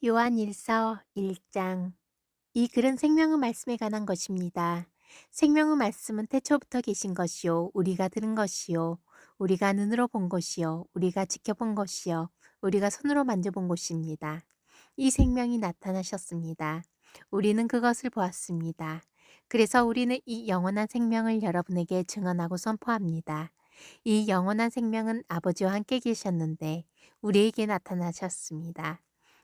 요한일서 1장. 이 글은 생명의 말씀에 관한 것입니다. 생명의 말씀은 태초부터 계신 것이요 우리가 들은 것이요 우리가 눈으로 본 것이요 우리가 지켜본 것이요 우리가 손으로 만져본 것입니다. 이 생명이 나타나셨습니다. 우리는 그것을 보았습니다. 그래서 우리는 이 영원한 생명을 여러분에게 증언하고 선포합니다. 이 영원한 생명은 아버지와 함께 계셨는데 우리에게 나타나셨습니다.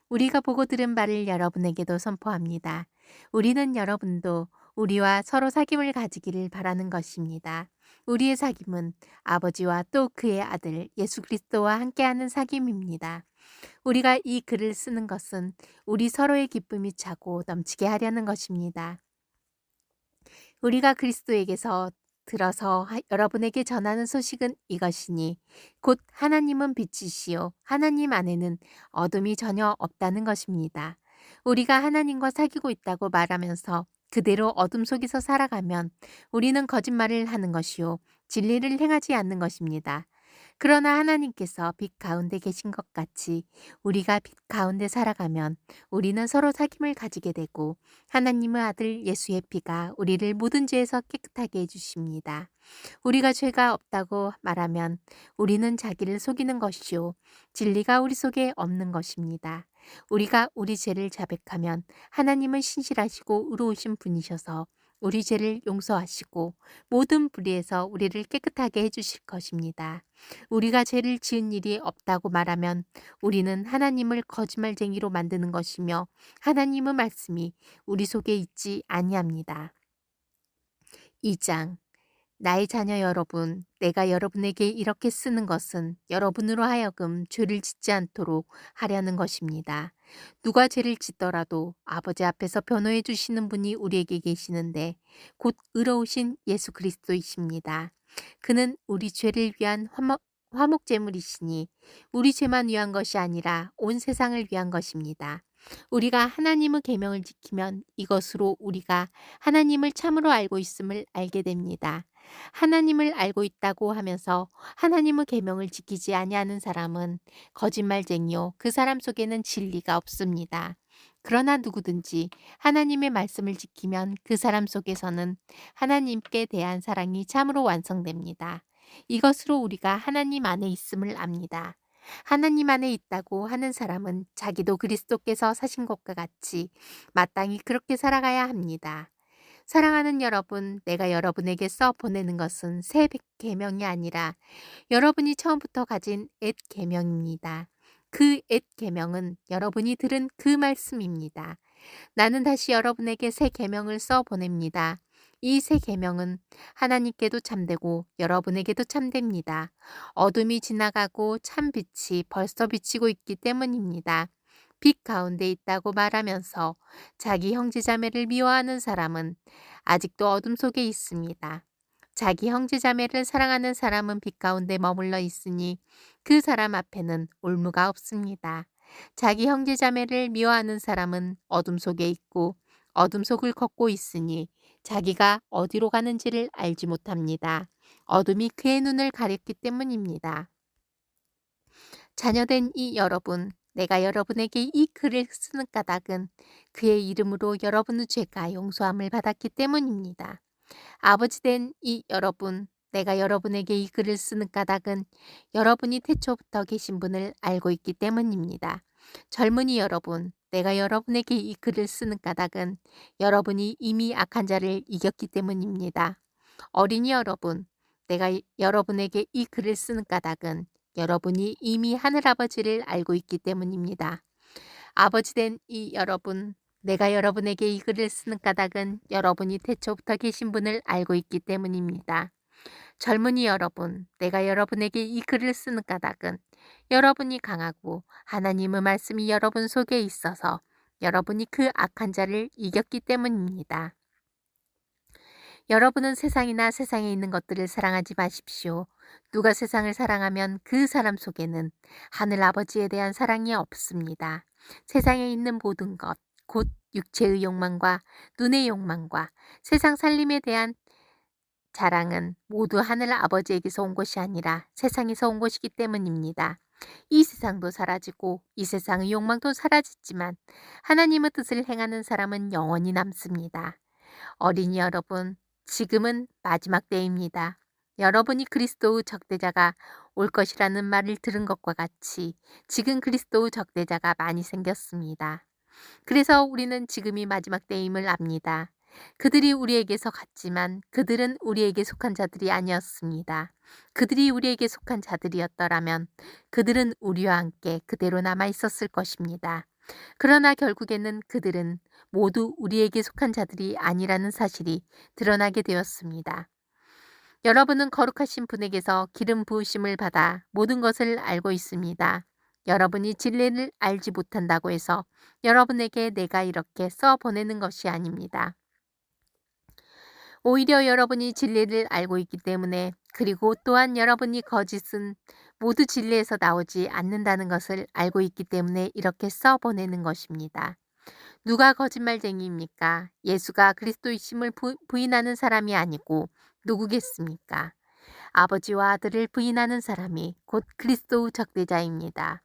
우리가 보고 들은 바를 여러분에게도 선포합니다. 우리는 여러분도 우리와 서로 사귐을 가지기를 바라는 것입니다. 우리의 사귐은 아버지와 또 그의 아들 예수 그리스도와 함께하는 사귐입니다. 우리가 이 글을 쓰는 것은 우리 서로의 기쁨이 차고 넘치게 하려는 것입니다. 우리가 그리스도에게서 들어서 여러분에게 전하는 소식은 이것이니 곧 하나님은 빛이시요 하나님 안에는 어둠이 전혀 없다는 것입니다. 우리가 하나님과 사귀고 있다고 말하면서 그대로 어둠 속에서 살아가면 우리는 거짓말을 하는 것이요 진리를 행하지 않는 것입니다. 그러나 하나님께서 빛 가운데 계신 것 같이 우리가 빛 가운데 살아가면 우리는 서로 사귐을 가지게 되고 하나님의 아들 예수의 피가 우리를 모든 죄에서 깨끗하게 해주십니다. 우리가 죄가 없다고 말하면 우리는 자기를 속이는 것이요 진리가 우리 속에 없는 것입니다. 우리가 우리 죄를 자백하면 하나님은 신실하시고 의로우신 분이셔서 우리 죄를 용서하시고 모든 불의에서 우리를 깨끗하게 해주실 것입니다. 우리가 죄를 지은 일이 없다고 말하면 우리는 하나님을 거짓말쟁이로 만드는 것이며 하나님의 말씀이 우리 속에 있지 아니합니다. 2장. 나의 자녀 여러분, 내가 여러분에게 이렇게 쓰는 것은 여러분으로 하여금 죄를 짓지 않도록 하려는 것입니다. 누가 죄를 짓더라도 아버지 앞에서 변호해 주시는 분이 우리에게 계시는데 곧 의로우신 예수 그리스도이십니다. 그는 우리 죄를 위한 화목제물이시니 우리 죄만 위한 것이 아니라 온 세상을 위한 것입니다. 우리가 하나님의 계명을 지키면 이것으로 우리가 하나님을 참으로 알고 있음을 알게 됩니다. 하나님을 알고 있다고 하면서 하나님의 계명을 지키지 아니하는 사람은 거짓말쟁이요 그 사람 속에는 진리가 없습니다. 그러나 누구든지 하나님의 말씀을 지키면 그 사람 속에서는 하나님께 대한 사랑이 참으로 완성됩니다. 이것으로 우리가 하나님 안에 있음을 압니다. 하나님 안에 있다고 하는 사람은 자기도 그리스도께서 사신 것과 같이 마땅히 그렇게 살아가야 합니다. 사랑하는 여러분, 내가 여러분에게 써 보내는 것은 새 계명이 아니라 여러분이 처음부터 가진 옛 계명입니다. 그 옛 계명은 여러분이 들은 그 말씀입니다. 나는 다시 여러분에게 새 계명을 써 보냅니다. 이 새 계명은 하나님께도 참되고 여러분에게도 참됩니다. 어둠이 지나가고 참 빛이 벌써 비치고 있기 때문입니다. 빛 가운데 있다고 말하면서 자기 형제자매를 미워하는 사람은 아직도 어둠 속에 있습니다. 자기 형제자매를 사랑하는 사람은 빛 가운데 머물러 있으니 그 사람 앞에는 올무가 없습니다. 자기 형제자매를 미워하는 사람은 어둠 속에 있고 어둠 속을 걷고 있으니 자기가 어디로 가는지를 알지 못합니다. 어둠이 그의 눈을 가렸기 때문입니다. 자녀된 이 여러분, 내가 여러분에게 이 글을 쓰는 까닭은 그의 이름으로 여러분의 죄가 용서함을 받았기 때문입니다. 아버지 된 이 여러분, 내가 여러분에게 이 글을 쓰는 까닭은 여러분이 태초부터 계신 분을 알고 있기 때문입니다. 젊은이 여러분, 내가 여러분에게 이 글을 쓰는 까닭은 여러분이 이미 악한 자를 이겼기 때문입니다. 어린이 여러분, 내가 여러분에게 이 글을 쓰는 까닭은 여러분이 이미 하늘아버지를 알고 있기 때문입니다. 아버지 된 이 여러분, 내가 여러분에게 이 글을 쓰는 까닭은 여러분이 태초부터 계신 분을 알고 있기 때문입니다. 젊은이 여러분, 내가 여러분에게 이 글을 쓰는 까닭은 여러분이 강하고 하나님의 말씀이 여러분 속에 있어서 여러분이 그 악한 자를 이겼기 때문입니다. 여러분은 세상이나 세상에 있는 것들을 사랑하지 마십시오. 누가 세상을 사랑하면 그 사람 속에는 하늘 아버지에 대한 사랑이 없습니다. 세상에 있는 모든 것, 곧 육체의 욕망과 눈의 욕망과 세상 살림에 대한 자랑은 모두 하늘 아버지에게서 온 것이 아니라 세상에서 온 것이기 때문입니다. 이 세상도 사라지고 이 세상의 욕망도 사라지지만 하나님의 뜻을 행하는 사람은 영원히 남습니다. 어린이 여러분, 지금은 마지막 때입니다. 여러분이 그리스도의 적대자가 올 것이라는 말을 들은 것과 같이 지금 그리스도의 적대자가 많이 생겼습니다. 그래서 우리는 지금이 마지막 때임을 압니다. 그들이 우리에게서 갔지만 그들은 우리에게 속한 자들이 아니었습니다. 그들이 우리에게 속한 자들이었더라면 그들은 우리와 함께 그대로 남아 있었을 것입니다. 그러나 결국에는 그들은 모두 우리에게 속한 자들이 아니라는 사실이 드러나게 되었습니다. 여러분은 거룩하신 분에게서 기름 부으심을 받아 모든 것을 알고 있습니다. 여러분이 진리를 알지 못한다고 해서 여러분에게 내가 이렇게 써 보내는 것이 아닙니다. 오히려 여러분이 진리를 알고 있기 때문에, 그리고 또한 여러분이 거짓은 모두 진리에서 나오지 않는다는 것을 알고 있기 때문에 이렇게 써 보내는 것입니다. 누가 거짓말쟁이입니까? 예수가 그리스도이심을 부인하는 사람이 아니고 누구겠습니까? 아버지와 아들을 부인하는 사람이 곧 그리스도의 적대자입니다.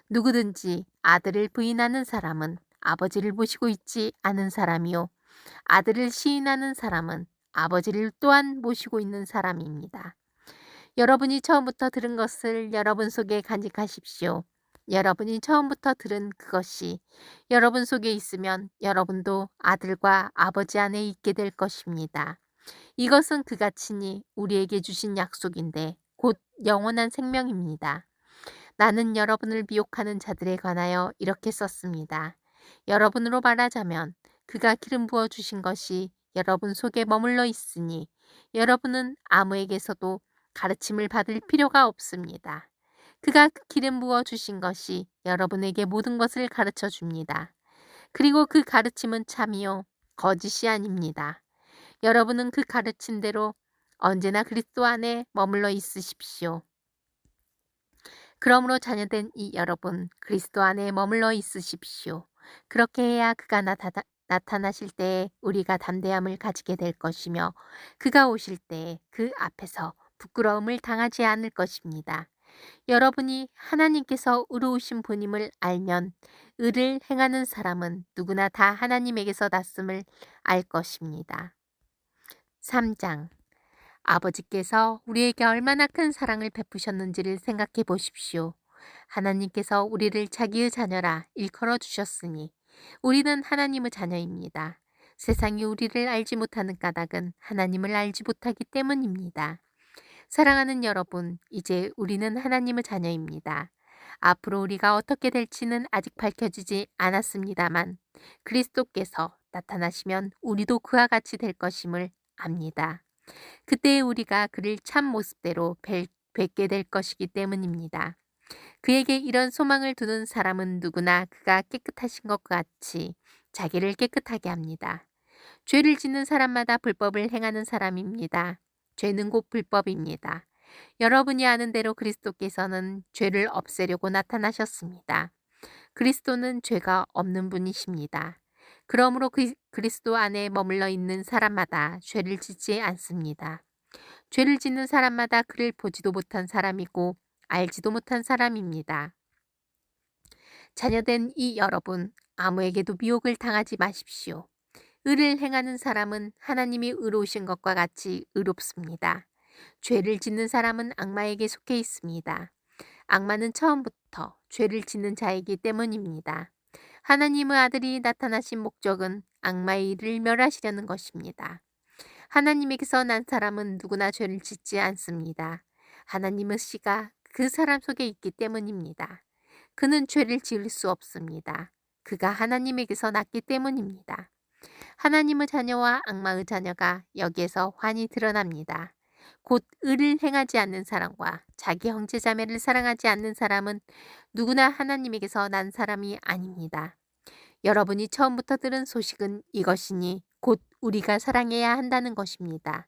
누구든지 아들을 부인하는 사람은 아버지를 모시고 있지 않은 사람이요, 아들을 시인하는 사람은 아버지를 또한 모시고 있는 사람입니다. 여러분이 처음부터 들은 것을 여러분 속에 간직하십시오. 여러분이 처음부터 들은 그것이 여러분 속에 있으면 여러분도 아들과 아버지 안에 있게 될 것입니다. 이것은 그가 친히 우리에게 주신 약속인데 곧 영원한 생명입니다. 나는 여러분을 미혹하는 자들에 관하여 이렇게 썼습니다. 여러분으로 말하자면 그가 기름 부어 주신 것이 여러분 속에 머물러 있으니 여러분은 아무에게서도 가르침을 받을 필요가 없습니다. 그가 기름 부어 주신 것이 여러분에게 모든 것을 가르쳐 줍니다. 그리고 그 가르침은 참이요, 거짓이 아닙니다. 여러분은 그 가르침대로 언제나 그리스도 안에 머물러 있으십시오. 그러므로 자녀된 이 여러분, 그리스도 안에 머물러 있으십시오. 그렇게 해야 그가 나타나실 때에 우리가 담대함을 가지게 될 것이며 그가 오실 때에 그 앞에서 부끄러움을 당하지 않을 것입니다. 여러분이 하나님께서 의로우신 분임을 알면 의를 행하는 사람은 누구나 다 하나님에게서 났음을 알 것입니다. 3장. 아버지께서 우리에게 얼마나 큰 사랑을 베푸셨는지를 생각해 보십시오. 하나님께서 우리를 자기의 자녀라 일컬어 주셨으니 우리는 하나님의 자녀입니다. 세상이 우리를 알지 못하는 까닭은 하나님을 알지 못하기 때문입니다. 사랑하는 여러분, 이제 우리는 하나님의 자녀입니다. 앞으로 우리가 어떻게 될지는 아직 밝혀지지 않았습니다만 그리스도께서 나타나시면 우리도 그와 같이 될 것임을 압니다. 그때 우리가 그를 참 모습대로 뵙게 될 것이기 때문입니다. 그에게 이런 소망을 두는 사람은 누구나 그가 깨끗하신 것과 같이 자기를 깨끗하게 합니다. 죄를 짓는 사람마다 불법을 행하는 사람입니다. 죄는 곧 불법입니다. 여러분이 아는 대로 그리스도께서는 죄를 없애려고 나타나셨습니다. 그리스도는 죄가 없는 분이십니다. 그러므로 그리스도 안에 머물러 있는 사람마다 죄를 짓지 않습니다. 죄를 짓는 사람마다 그를 보지도 못한 사람이고 알지도 못한 사람입니다. 자녀된 이 여러분, 아무에게도 미혹을 당하지 마십시오. 의를 행하는 사람은 하나님이 의로우신 것과 같이 의롭습니다. 죄를 짓는 사람은 악마에게 속해 있습니다. 악마는 처음부터 죄를 짓는 자이기 때문입니다. 하나님의 아들이 나타나신 목적은 악마의 일을 멸하시려는 것입니다. 하나님에게서 난 사람은 누구나 죄를 짓지 않습니다. 하나님의 씨가 그 사람 속에 있기 때문입니다. 그는 죄를 지을 수 없습니다. 그가 하나님에게서 났기 때문입니다. 하나님의 자녀와 악마의 자녀가 여기에서 환히 드러납니다. 곧 의를 행하지 않는 사람과 자기 형제 자매를 사랑하지 않는 사람은 누구나 하나님에게서 난 사람이 아닙니다. 여러분이 처음부터 들은 소식은 이것이니 곧 우리가 사랑해야 한다는 것입니다.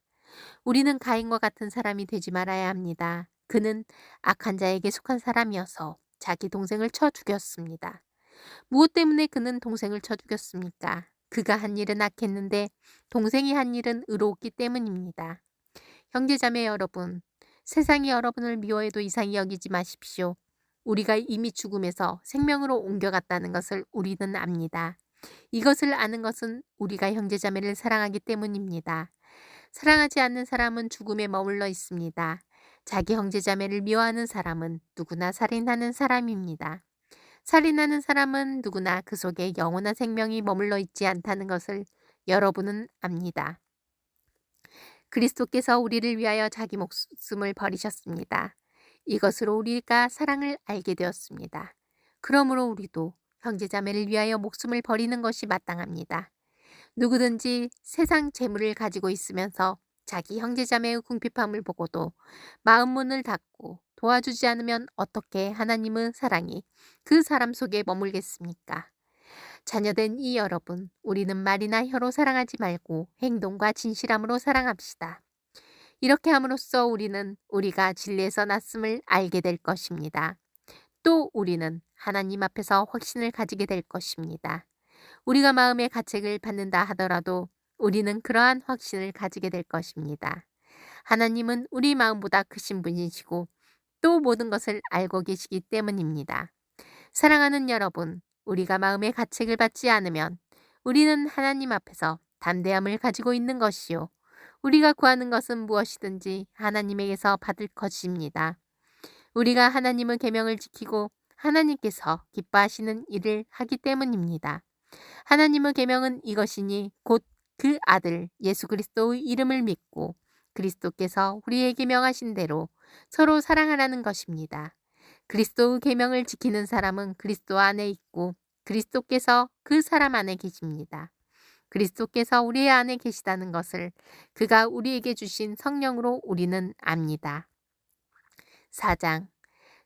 우리는 가인과 같은 사람이 되지 말아야 합니다. 그는 악한 자에게 속한 사람이어서 자기 동생을 쳐 죽였습니다. 무엇 때문에 그는 동생을 쳐 죽였습니까? 그가 한 일은 악했는데 동생이 한 일은 의로웠기 때문입니다. 형제자매 여러분, 세상이 여러분을 미워해도 이상히 여기지 마십시오. 우리가 이미 죽음에서 생명으로 옮겨갔다는 것을 우리는 압니다. 이것을 아는 것은 우리가 형제자매를 사랑하기 때문입니다. 사랑하지 않는 사람은 죽음에 머물러 있습니다. 자기 형제자매를 미워하는 사람은 누구나 살인하는 사람입니다. 살인하는 사람은 누구나 그 속에 영원한 생명이 머물러 있지 않다는 것을 여러분은 압니다. 그리스도께서 우리를 위하여 자기 목숨을 버리셨습니다. 이것으로 우리가 사랑을 알게 되었습니다. 그러므로 우리도 형제자매를 위하여 목숨을 버리는 것이 마땅합니다. 누구든지 세상 재물을 가지고 있으면서 자기 형제자매의 궁핍함을 보고도 마음 문을 닫고 도와주지 않으면 어떻게 하나님의 사랑이 그 사람 속에 머물겠습니까? 자녀된 이 여러분, 우리는 말이나 혀로 사랑하지 말고 행동과 진실함으로 사랑합시다. 이렇게 함으로써 우리는 우리가 진리에서 났음을 알게 될 것입니다. 또 우리는 하나님 앞에서 확신을 가지게 될 것입니다. 우리가 마음의 가책을 받는다 하더라도 우리는 그러한 확신을 가지게 될 것입니다. 하나님은 우리 마음보다 크신 분이시고 또 모든 것을 알고 계시기 때문입니다. 사랑하는 여러분, 우리가 마음의 가책을 받지 않으면 우리는 하나님 앞에서 담대함을 가지고 있는 것이요. 우리가 구하는 것은 무엇이든지 하나님에게서 받을 것입니다. 우리가 하나님의 계명을 지키고 하나님께서 기뻐하시는 일을 하기 때문입니다. 하나님의 계명은 이것이니 곧 그 아들 예수 그리스도의 이름을 믿고 그리스도께서 우리에게 명하신 대로 서로 사랑하라는 것입니다. 그리스도의 계명을 지키는 사람은 그리스도 안에 있고 그리스도께서 그 사람 안에 계십니다. 그리스도께서 우리 안에 계시다는 것을 그가 우리에게 주신 성령으로 우리는 압니다. 4장.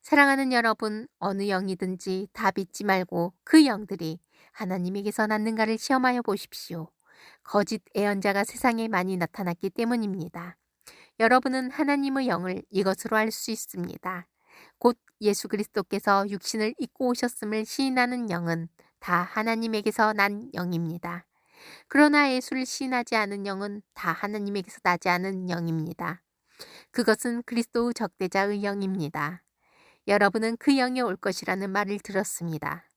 사랑하는 여러분, 어느 영이든지 다 믿지 말고 그 영들이 하나님에게서 났는가를 시험하여 보십시오. 거짓 예언자가 세상에 많이 나타났기 때문입니다. 여러분은 하나님의 영을 이것으로 알 수 있습니다. 곧 예수 그리스도께서 육신을 입고 오셨음을 시인하는 영은 다 하나님에게서 난 영입니다. 그러나 예수를 시인하지 않은 영은 다 하나님에게서 나지 않은 영입니다. 그것은 그리스도의 적대자의 영입니다. 여러분은 그 영이 올 것이라는 말을 들었습니다.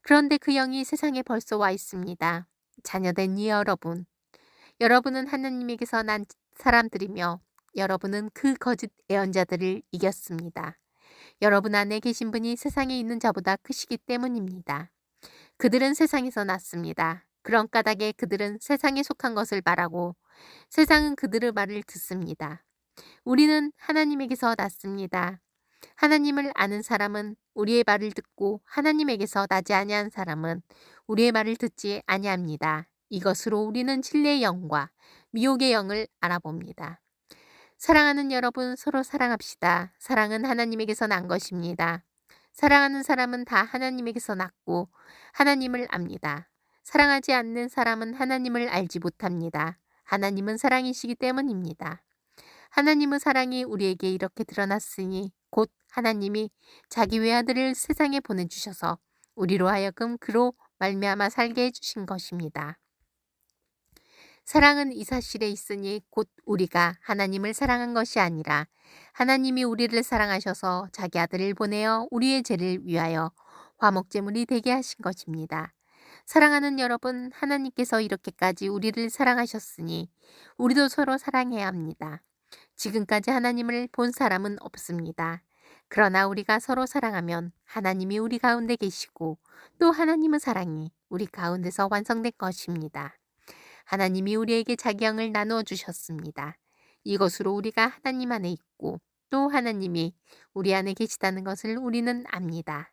그런데 그 영이 세상에 벌써 와 있습니다. 자녀된 이 여러분, 여러분은 하나님에게서 난 사람들이며 여러분은 그 거짓 예언자들을 이겼습니다. 여러분 안에 계신 분이 세상에 있는 자보다 크시기 때문입니다. 그들은 세상에서 났습니다. 그런 까닭에 그들은 세상에 속한 것을 말하고 세상은 그들의 말을 듣습니다. 우리는 하나님에게서 났습니다. 하나님을 아는 사람은 우리의 말을 듣고 하나님에게서 나지 아니한 사람은 우리의 말을 듣지 아니합니다. 이것으로 우리는 진리의 영과 미혹의 영을 알아봅니다. 사랑하는 여러분, 서로 사랑합시다. 사랑은 하나님에게서 난 것입니다. 사랑하는 사람은 다 하나님에게서 났고 하나님을 압니다. 사랑하지 않는 사람은 하나님을 알지 못합니다. 하나님은 사랑이시기 때문입니다. 하나님의 사랑이 우리에게 이렇게 드러났으니 곧 하나님이 자기 외아들을 세상에 보내주셔서 우리로 하여금 그로 말미암아 살게 해주신 것입니다. 사랑은 이 사실에 있으니 곧 우리가 하나님을 사랑한 것이 아니라 하나님이 우리를 사랑하셔서 자기 아들을 보내어 우리의 죄를 위하여 화목제물이 되게 하신 것입니다. 사랑하는 여러분, 하나님께서 이렇게까지 우리를 사랑하셨으니 우리도 서로 사랑해야 합니다. 지금까지 하나님을 본 사람은 없습니다. 그러나 우리가 서로 사랑하면 하나님이 우리 가운데 계시고 또 하나님의 사랑이 우리 가운데서 완성된 것입니다. 하나님이 우리에게 자기 영을 나누어 주셨습니다. 이것으로 우리가 하나님 안에 있고 또 하나님이 우리 안에 계시다는 것을 우리는 압니다.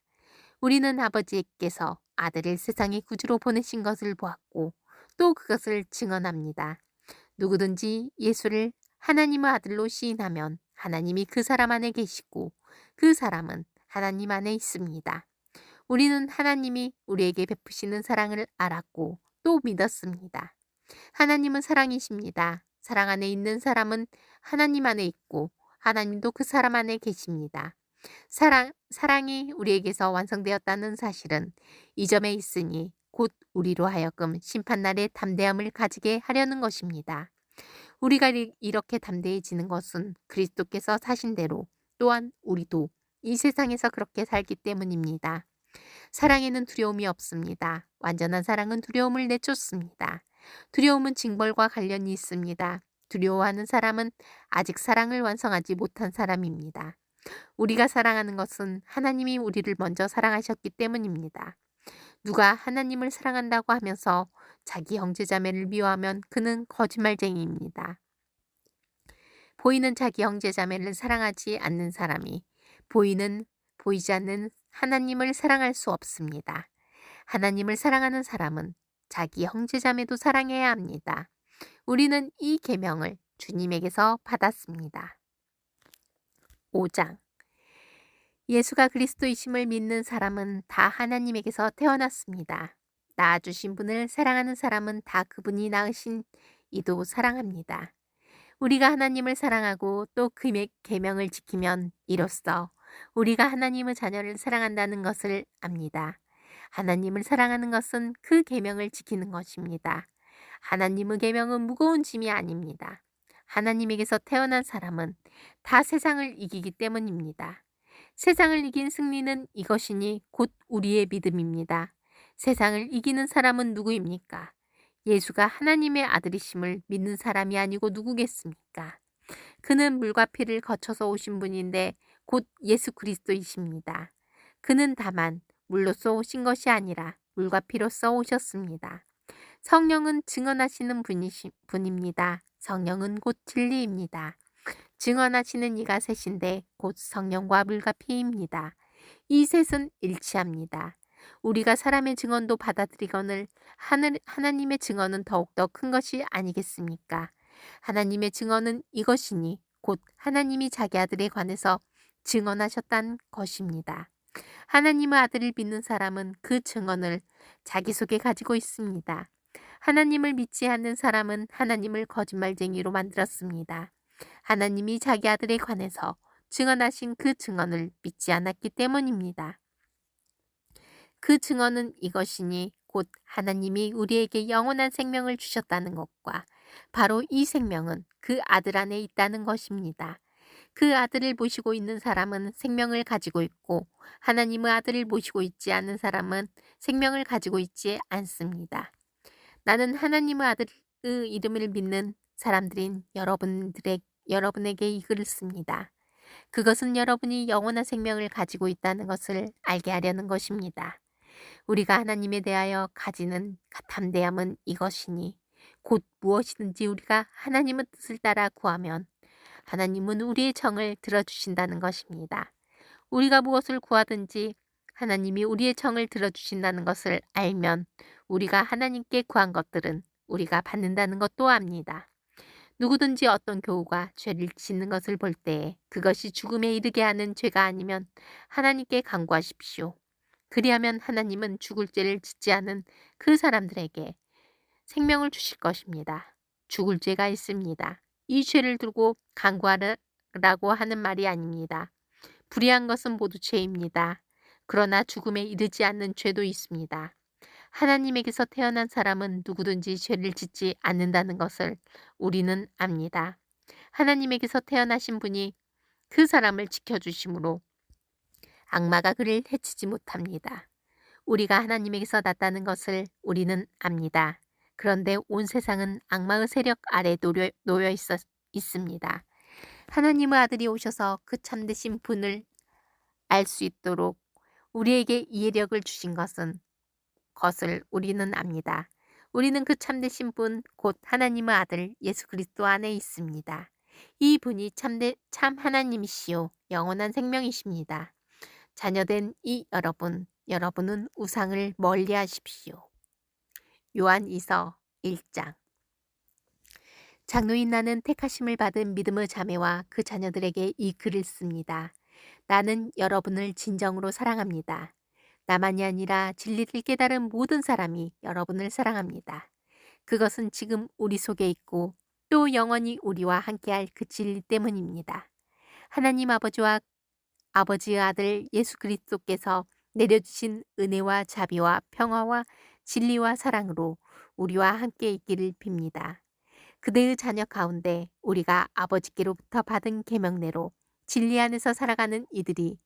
우리는 아버지께서 아들을 세상의 구주로 보내신 것을 보았고 또 그것을 증언합니다. 누구든지 예수를 하나님의 아들로 시인하면 하나님이 그 사람 안에 계시고 그 사람은 하나님 안에 있습니다. 우리는 하나님이 우리에게 베푸시는 사랑을 알았고 또 믿었습니다. 하나님은 사랑이십니다. 사랑 안에 있는 사람은 하나님 안에 있고 하나님도 그 사람 안에 계십니다. 사랑이 우리에게서 완성되었다는 사실은 이 점에 있으니 곧 우리로 하여금 심판날에 담대함을 가지게 하려는 것입니다. 우리가 이렇게 담대해지는 것은 그리스도께서 사신 대로 또한 우리도 이 세상에서 그렇게 살기 때문입니다. 사랑에는 두려움이 없습니다. 완전한 사랑은 두려움을 내쫓습니다. 두려움은 징벌과 관련이 있습니다. 두려워하는 사람은 아직 사랑을 완성하지 못한 사람입니다. 우리가 사랑하는 것은 하나님이 우리를 먼저 사랑하셨기 때문입니다. 누가 하나님을 사랑한다고 하면서 자기 형제자매를 미워하면 그는 거짓말쟁이입니다. 보이는 자기 형제자매를 사랑하지 않는 사람이 보이지 않는 하나님을 사랑할 수 없습니다. 하나님을 사랑하는 사람은 자기 형제자매도 사랑해야 합니다. 우리는 이 계명을 주님에게서 받았습니다. 5장 예수가 그리스도이심을 믿는 사람은 다 하나님에게서 태어났습니다. 낳아주신 분을 사랑하는 사람은 다 그분이 낳으신 이도 사랑합니다. 우리가 하나님을 사랑하고 또 그의 계명을 지키면 이로써 우리가 하나님의 자녀를 사랑한다는 것을 압니다. 하나님을 사랑하는 것은 그 계명을 지키는 것입니다. 하나님의 계명은 무거운 짐이 아닙니다. 하나님에게서 태어난 사람은 다 세상을 이기기 때문입니다. 세상을 이긴 승리는 이것이니 곧 우리의 믿음입니다. 세상을 이기는 사람은 누구입니까? 예수가 하나님의 아들이심을 믿는 사람이 아니고 누구겠습니까? 그는 물과 피를 거쳐서 오신 분인데 곧 예수 그리스도이십니다. 그는 다만 물로써 오신 것이 아니라 물과 피로써 오셨습니다. 성령은 증언하시는 분입니다. 성령은 곧 진리입니다. 증언하시는 이가 셋인데 곧 성령과 물과 피입니다. 이 셋은 일치합니다. 우리가 사람의 증언도 받아들이거늘 하나님의 증언은 더욱더 큰 것이 아니겠습니까? 하나님의 증언은 이것이니 곧 하나님이 자기 아들에 관해서 증언하셨다는 것입니다. 하나님의 아들을 믿는 사람은 그 증언을 자기 속에 가지고 있습니다. 하나님을 믿지 않는 사람은 하나님을 거짓말쟁이로 만들었습니다. 하나님이 자기 아들에 관해서 증언하신 그 증언을 믿지 않았기 때문입니다. 그 증언은 이것이니 곧 하나님이 우리에게 영원한 생명을 주셨다는 것과 바로 이 생명은 그 아들 안에 있다는 것입니다. 그 아들을 모시고 있는 사람은 생명을 가지고 있고 하나님의 아들을 모시고 있지 않은 사람은 생명을 가지고 있지 않습니다. 나는 하나님의 아들의 이름을 믿는 사람들인 여러분에게 이 글을 씁니다. 그것은 여러분이 영원한 생명을 가지고 있다는 것을 알게 하려는 것입니다. 우리가 하나님에 대하여 가지는 담대함은 이것이니 곧 무엇이든지 우리가 하나님의 뜻을 따라 구하면 하나님은 우리의 정을 들어주신다는 것입니다. 우리가 무엇을 구하든지 하나님이 우리의 정을 들어주신다는 것을 알면 우리가 하나님께 구한 것들은 우리가 받는다는 것도 압니다. 누구든지 어떤 교우가 죄를 짓는 것을 볼 때에 그것이 죽음에 이르게 하는 죄가 아니면 하나님께 간구하십시오. 그리하면 하나님은 죽을 죄를 짓지 않은 그 사람들에게 생명을 주실 것입니다. 죽을 죄가 있습니다. 이 죄를 두고 간구하라고 하는 말이 아닙니다. 불의한 것은 모두 죄입니다. 그러나 죽음에 이르지 않는 죄도 있습니다. 하나님에게서 태어난 사람은 누구든지 죄를 짓지 않는다는 것을 우리는 압니다. 하나님에게서 태어나신 분이 그 사람을 지켜주심으로 악마가 그를 해치지 못합니다. 우리가 하나님에게서 났다는 것을 우리는 압니다. 그런데 온 세상은 악마의 세력 아래 놓여 있습니다. 하나님의 아들이 오셔서 그 참되신 분을 알 수 있도록 우리에게 이해력을 주신 것을 우리는 압니다. 우리는 그 참되신 분, 곧 하나님의 아들 예수 그리스도 안에 있습니다. 이 분이 참 하나님이시요 영원한 생명이십니다. 자녀된 이 여러분은 우상을 멀리하십시오. 요한 2서 1장 장로인 나는 택하심을 받은 믿음의 자매와 그 자녀들에게 이 글을 씁니다. 나는 여러분을 진정으로 사랑합니다. 나만이 아니라 진리를 깨달은 모든 사람이 여러분을 사랑합니다. 그것은 지금 우리 속에 있고 또 영원히 우리와 함께할 그 진리 때문입니다. 하나님 아버지의 아들 예수 그리스도께서 내려주신 은혜와 자비와 평화와 진리와 사랑으로 우리와 함께 있기를 빕니다. 그대의 자녀 가운데 우리가 아버지께로부터 받은 계명대로 진리 안에서 살아가는 이들이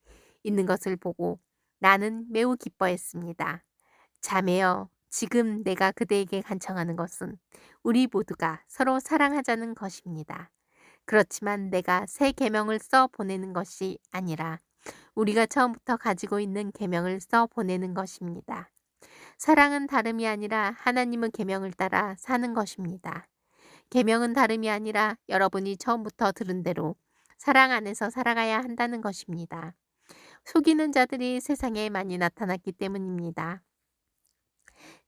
있는 것을 보고 나는 매우 기뻐했습니다. 자매여, 지금 내가 그대에게 간청하는 것은 우리 모두가 서로 사랑하자는 것입니다. 그렇지만 내가 새 계명을 써 보내는 것이 아니라 우리가 처음부터 가지고 있는 계명을 써 보내는 것입니다. 사랑은 다름이 아니라 하나님의 계명을 따라 사는 것입니다. 계명은 다름이 아니라 여러분이 처음부터 들은 대로 사랑 안에서 살아가야 한다는 것입니다. 속이는 자들이 세상에 많이 나타났기 때문입니다.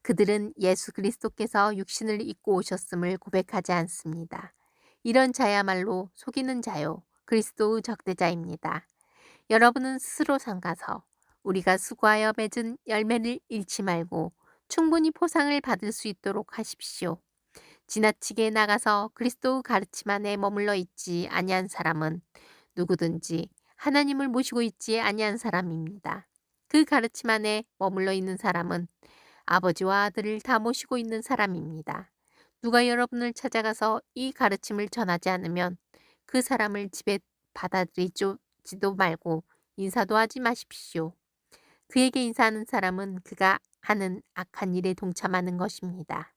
그들은 예수 그리스도께서 육신을 입고 오셨음을 고백하지 않습니다. 이런 자야말로 속이는 자요, 그리스도의 적대자입니다. 여러분은 스스로 삼가서 우리가 수고하여 맺은 열매를 잃지 말고 충분히 포상을 받을 수 있도록 하십시오. 지나치게 나가서 그리스도의 가르침 안에 머물러 있지 아니한 사람은 누구든지 하나님을 모시고 있지 아니한 사람입니다. 그 가르침 안에 머물러 있는 사람은 아버지와 아들을 다 모시고 있는 사람입니다. 누가 여러분을 찾아가서 이 가르침을 전하지 않으면 그 사람을 집에 받아들이지도 말고 인사도 하지 마십시오. 그에게 인사하는 사람은 그가 하는 악한 일에 동참하는 것입니다.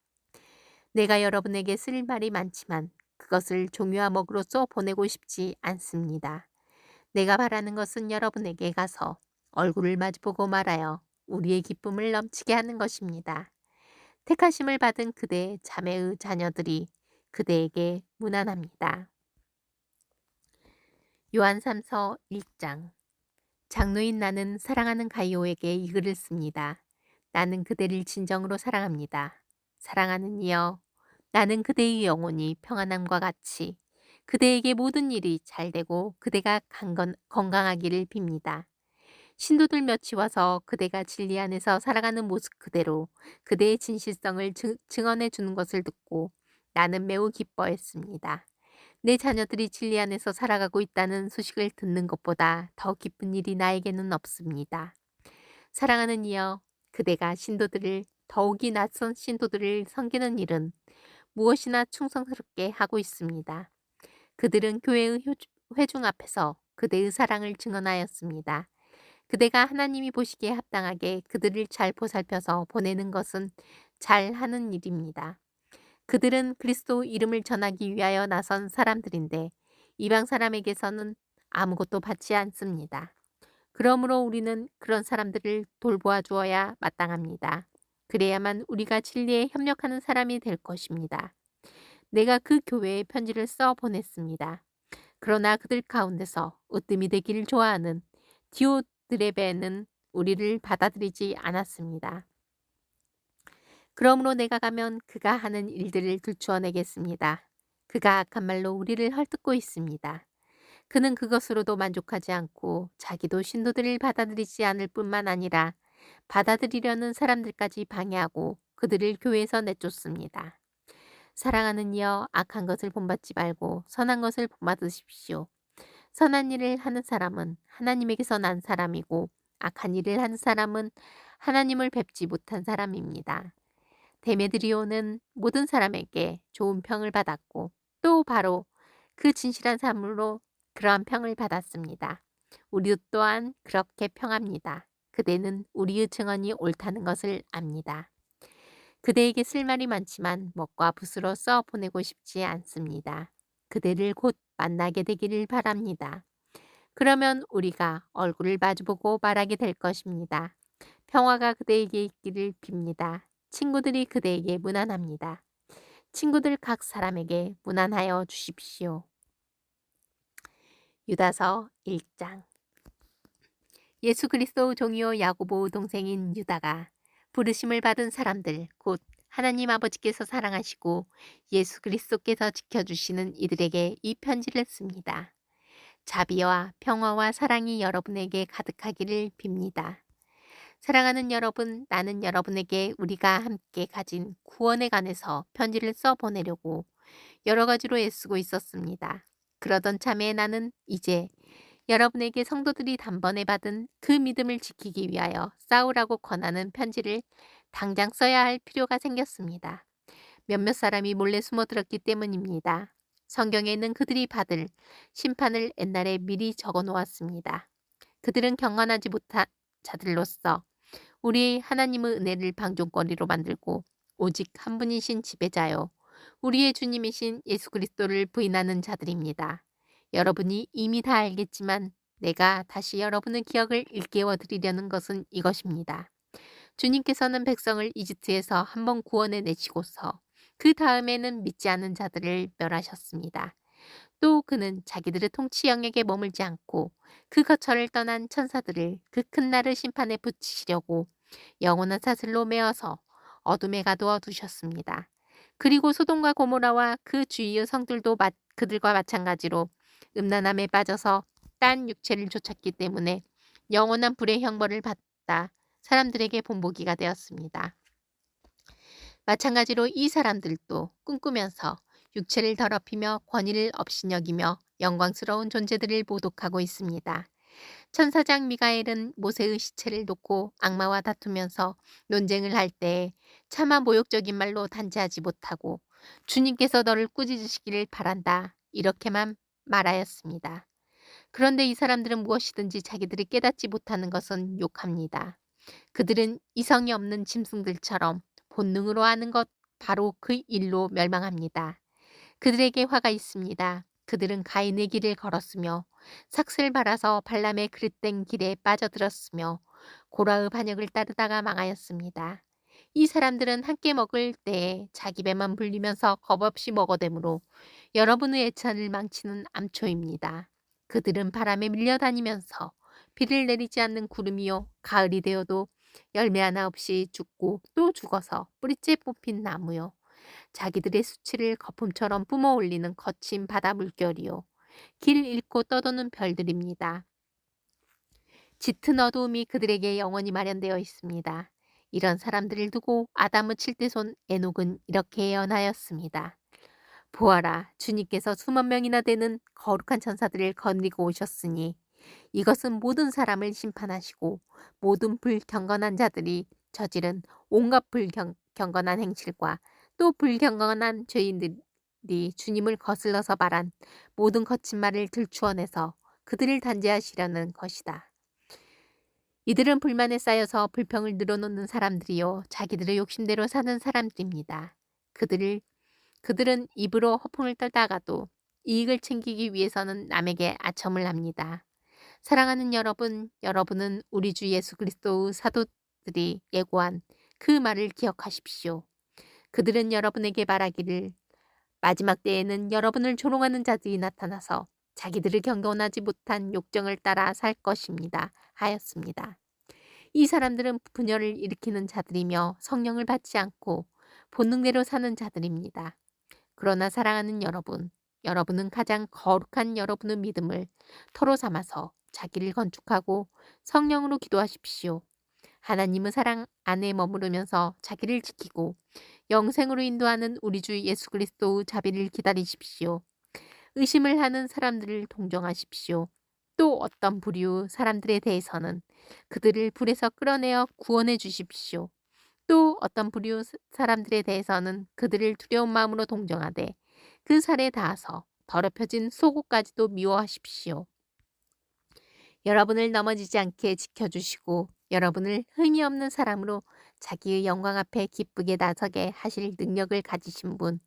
내가 여러분에게 쓸 말이 많지만 그것을 종이와 먹으로 써 보내고 싶지 않습니다. 내가 바라는 것은 여러분에게 가서 얼굴을 마주보고 말하여 우리의 기쁨을 넘치게 하는 것입니다. 택하심을 받은 그대의 자매의 자녀들이 그대에게 문안합니다. 요한 3서 1장. 장로인 나는 사랑하는 가이오에게 이 글을 씁니다. 나는 그대를 진정으로 사랑합니다. 사랑하는 이여, 나는 그대의 영혼이 평안함과 같이 그대에게 모든 일이 잘되고 그대가 건강하기를 빕니다. 신도들 몇이 와서 그대가 진리 안에서 살아가는 모습 그대로 그대의 진실성을 증언해 주는 것을 듣고 나는 매우 기뻐했습니다. 내 자녀들이 진리 안에서 살아가고 있다는 소식을 듣는 것보다 더 기쁜 일이 나에게는 없습니다. 사랑하는 이여, 그대가 신도들을 더욱이 낯선 신도들을 섬기는 일은 무엇이나 충성스럽게 하고 있습니다. 그들은 교회의 회중 앞에서 그대의 사랑을 증언하였습니다. 그대가 하나님이 보시기에 합당하게 그들을 잘 보살펴서 보내는 것은 잘하는 일입니다. 그들은 그리스도 이름을 전하기 위하여 나선 사람들인데 이방 사람에게서는 아무것도 받지 않습니다. 그러므로 우리는 그런 사람들을 돌보아 주어야 마땅합니다. 그래야만 우리가 진리에 협력하는 사람이 될 것입니다. 내가 그 교회에 편지를 써 보냈습니다. 그러나 그들 가운데서 으뜸이 되기를 좋아하는 디오드레베는 우리를 받아들이지 않았습니다. 그러므로 내가 가면 그가 하는 일들을 들추어 내겠습니다. 그가 악한 말로 우리를 헐뜯고 있습니다. 그는 그것으로도 만족하지 않고 자기도 신도들을 받아들이지 않을 뿐만 아니라 받아들이려는 사람들까지 방해하고 그들을 교회에서 내쫓습니다. 사랑하는 이여, 악한 것을 본받지 말고 선한 것을 본받으십시오. 선한 일을 하는 사람은 하나님에게서 난 사람이고 악한 일을 하는 사람은 하나님을 뵙지 못한 사람입니다. 데메드리오는 모든 사람에게 좋은 평을 받았고 또 바로 그 진실한 삶으로 그러한 평을 받았습니다. 우리 또한 그렇게 평합니다. 그대는 우리의 증언이 옳다는 것을 압니다. 그대에게 쓸 말이 많지만 먹과 붓으로 써 보내고 싶지 않습니다. 그대를 곧 만나게 되기를 바랍니다. 그러면 우리가 얼굴을 마주보고 말하게 될 것입니다. 평화가 그대에게 있기를 빕니다. 친구들이 그대에게 문안합니다. 친구들 각 사람에게 문안하여 주십시오. 유다서 1장. 예수 그리스도 종이요 야고보 동생인 유다가 부르심을 받은 사람들 곧 하나님 아버지께서 사랑하시고 예수 그리스도께서 지켜주시는 이들에게 이 편지를 씁니다. 자비와 평화와 사랑이 여러분에게 가득하기를 빕니다. 사랑하는 여러분, 나는 여러분에게 우리가 함께 가진 구원에 관해서 편지를 써 보내려고 여러 가지로 애쓰고 있었습니다. 그러던 참에 나는 이제 여러분에게 성도들이 단번에 받은 그 믿음을 지키기 위하여 싸우라고 권하는 편지를 당장 써야 할 필요가 생겼습니다. 몇몇 사람이 몰래 숨어들었기 때문입니다. 성경에는 그들이 받을 심판을 옛날에 미리 적어 놓았습니다. 그들은 경건하지 못한 자들로서 우리 하나님의 은혜를 방종거리로 만들고 오직 한 분이신 지배자요 우리의 주님이신 예수 그리스도를 부인하는 자들입니다. 여러분이 이미 다 알겠지만 내가 다시 여러분의 기억을 일깨워 드리려는 것은 이것입니다. 주님께서는 백성을 이집트에서 한번 구원해 내시고서 그 다음에는 믿지 않은 자들을 멸하셨습니다. 또 그는 자기들의 통치 영역에 머물지 않고 그 거처를 떠난 천사들을 그 큰 날을 심판에 붙이시려고 영원한 사슬로 메어서 어둠에 가두어 두셨습니다. 그리고 소돔과 고모라와 그 주위의 성들도 그들과 마찬가지로 음란함에 빠져서 딴 육체를 좇았기 때문에 영원한 불의 형벌을 받다 사람들에게 본보기가 되었습니다. 마찬가지로 이 사람들도 꿈꾸면서 육체를 더럽히며 권위를 업신여기며 영광스러운 존재들을 모독하고 있습니다. 천사장 미가엘은 모세의 시체를 놓고 악마와 다투면서 논쟁을 할 때 차마 모욕적인 말로 단죄하지 못하고 주님께서 너를 꾸짖으시기를 바란다 이렇게만 말하였습니다. 그런데 이 사람들은 무엇이든지 자기들이 깨닫지 못하는 것은 욕합니다. 그들은 이성이 없는 짐승들처럼 본능으로 하는 것 바로 그 일로 멸망합니다. 그들에게 화가 있습니다. 그들은 가인의 길을 걸었으며 삭슬 발아서 발람의 그릇된 길에 빠져들었으며 고라의 반역을 따르다가 망하였습니다. 이 사람들은 함께 먹을 때에 자기 배만 불리면서 겁없이 먹어대므로 여러분의 예찬을 망치는 암초입니다. 그들은 바람에 밀려다니면서 비를 내리지 않는 구름이요 가을이 되어도 열매 하나 없이 죽고 또 죽어서 뿌리째 뽑힌 나무요 자기들의 수치를 거품처럼 뿜어올리는 거친 바다 물결이요 길 잃고 떠도는 별들입니다. 짙은 어두움이 그들에게 영원히 마련되어 있습니다. 이런 사람들을 두고 아담의 칠대손 에녹은 이렇게 예언하였습니다. 보아라, 주님께서 수만 명이나 되는 거룩한 천사들을 거느리고 오셨으니 이것은 모든 사람을 심판하시고 모든 불경건한 자들이 저지른 온갖 불경건한 행실과 또 불경건한 죄인들이 주님을 거슬러서 말한 모든 거친 말을 들추어내서 그들을 단죄하시려는 것이다. 이들은 불만에 쌓여서 불평을 늘어놓는 사람들이요 자기들의 욕심대로 사는 사람들입니다. 그들은 입으로 허풍을 떨다가도 이익을 챙기기 위해서는 남에게 아첨을 합니다. 사랑하는 여러분, 여러분은 우리 주 예수 그리스도의 사도들이 예고한 그 말을 기억하십시오. 그들은 여러분에게 말하기를 마지막 때에는 여러분을 조롱하는 자들이 나타나서 자기들을 경건하지 못한 욕정을 따라 살 것입니다. 하였습니다. 이 사람들은 분열을 일으키는 자들이며 성령을 받지 않고 본능대로 사는 자들입니다. 그러나 사랑하는 여러분, 여러분은 가장 거룩한 여러분의 믿음을 터로 삼아서 자기를 건축하고 성령으로 기도하십시오. 하나님의 사랑 안에 머무르면서 자기를 지키고 영생으로 인도하는 우리 주 예수 그리스도의 자비를 기다리십시오. 의심을 하는 사람들을 동정하십시오. 또 어떤 부류의 사람들에 대해서는 그들을 불에서 끌어내어 구원해 주십시오. 또 어떤 부류 사람들에 대해서는 그들을 두려운 마음으로 동정하되 그 살에 닿아서 더럽혀진 속옷까지도 미워하십시오. 여러분을 넘어지지 않게 지켜주시고 여러분을 흠이 없는 사람으로 자기의 영광 앞에 기쁘게 나서게 하실 능력을 가지신 분,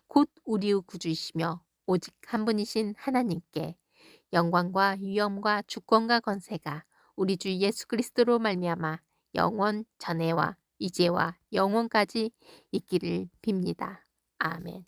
곧 우리의 구주이시며 오직 한 분이신 하나님께 영광과 위엄과 주권과 권세가 우리 주 예수 그리스도로 말미암아 영원 전에와 이제와 영원까지 있기를 빕니다. 아멘.